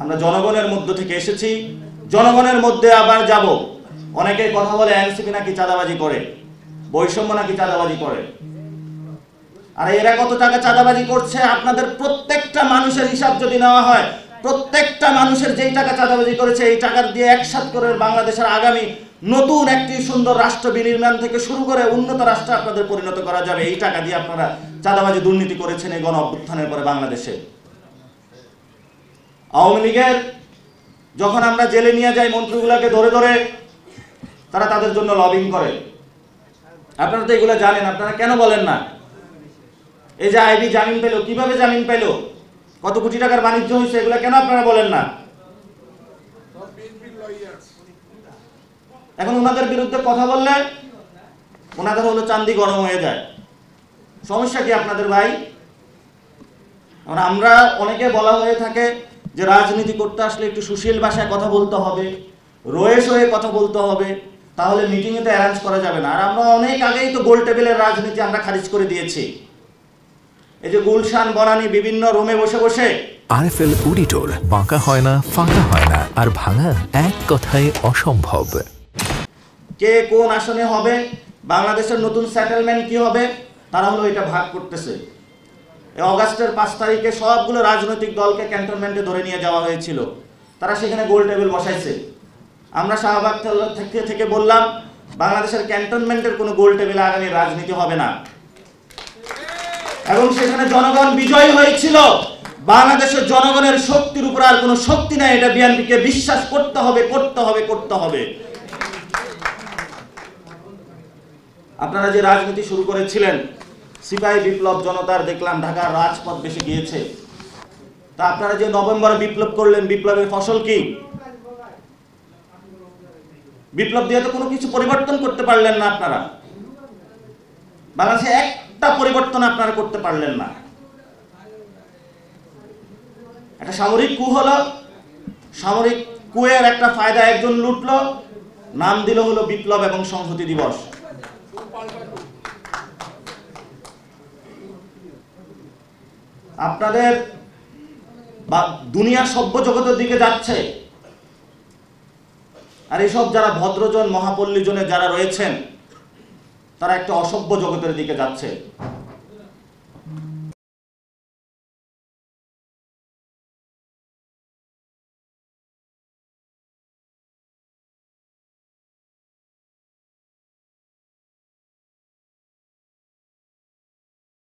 আমরা জনগণের মধ্য থেকে এসেছি, জনগণের মধ্যে আবার যাব। অনেকে কথা বলে এনসিপি নাকি চাঁদাবাজি করে, বৈষম্য নাকি চাঁদাবাজি করে। আর এরা কত টাকা চাঁদাবাজি করছে আপনাদের প্রত্যেকটা মানুষের হিসাব যদি নেওয়া হয়, প্রত্যেকটা মানুষের যেই টাকা চাঁদাবাজি করেছে এই টাকার দিয়ে একসাথ করে বাংলাদেশের আগামী নতুন একটি সুন্দর রাষ্ট্র বিনির্মাণ থেকে শুরু করে উন্নত রাষ্ট্রে আপনাদের পরিণত করা যাবে। এই টাকা দিয়ে আপনারা চাঁদাবাজি দুর্নীতি করেছেন এই গণ অভ্যুত্থানের পরে বাংলাদেশে। আওয়ামী লীগের যখন আমরা জেলে নিয়ে যাই মন্ত্রীগুলোকে ধরে ধরে, তারা তাদের জন্য লবিং করে। আপনারা তো এগুলো জানেন, আপনারা কেন বলেন না? এই যে আইবি জামিন পেল, কিভাবে জামিন পেল, কত কোটি টাকার বাণিজ্য হয়েছে, এগুলো কেন আপনারা বলেন না? এখন ওনাদের বিরুদ্ধে কথা বললে ওনাদের হলো চান্দি গরম হয়ে যায়। সমস্যা কি আপনাদের ভাই? আমরা অনেকে বলা হয়ে থাকে যে রাজনীতি করতে আসলে একটু সুশীল ভাষায় কথা বলতে হবে, রয়েস হয়ে কথা বলতে হবে, তাহলে মিটিংয়ে তো অ্যারেঞ্জ করা যাবে না। আর আমরা অনেক আগেই তো গোল টেবিলের রাজনীতি আমরা খারিজ করে দিয়েছি। এই যে গুলশান বনানী বিভিন্ন রুমে বসে বসে আরএফএল অডিটর, বাঁকা হয় না, ফাঁকা হয় না, আর ভাঙা এক কথায় অসম্ভব। কে কোন আসনে হবে, বাংলাদেশের নতুন সেটেলমেন্ট কি হবে, তারা হলো এটা ভাগ করতেছে। অগাস্টের 5 তারিখে সবগুলো রাজনৈতিক দলকে ক্যান্টনমেন্টে ধরে নিয়ে যাওয়া হয়েছিল, তারা সেখানে গোল টেবিল বসাইছে। আমরা শাহবাগ থেকে বললাম বাংলাদেশের ক্যান্টনমেন্টের কোনো গোল টেবিলে আগামী রাজনীতি হবে না, এবং সেখানে জনগণ বিজয়ী হয়েছিল। বাংলাদেশের জনগণের শক্তির উপর আর কোনো শক্তি নাই, এটা বিএনপিকে বিশ্বাস করতে হবে, করতে হবে, করতে হবে। আপনারা যে রাজনীতি শুরু করেছিলেন, সিপাহী বিপ্লব জনতার দেখলাম ঢাকার রাজপথ বেশি গিয়েছে। তা আপনারা যে নভেম্বরে বিপ্লব করলেন, বিপ্লবের ফসল কি? বিপ্লব দিয়ে তো কোনো কিছু পরিবর্তন করতে পারলেন না আপনারা। বাংলাদেশে একটা পরিবর্তন আপনারা করতে পারলেন না। একটা সামরিক কূ হলো, সামরিক কুয়ের একটা ফায়দা একজন লুটলো, নাম দিল হলো বিপ্লব এবং সংহতি দিবস। আপনাদের দুনিয়া সভ্য জগতের দিকে যাচ্ছে, আর এইসব যারা ভদ্রজন মহাপল্লীজনে যারা রয়েছেন তারা একটা অসভ্য জগতের দিকে যাচ্ছে।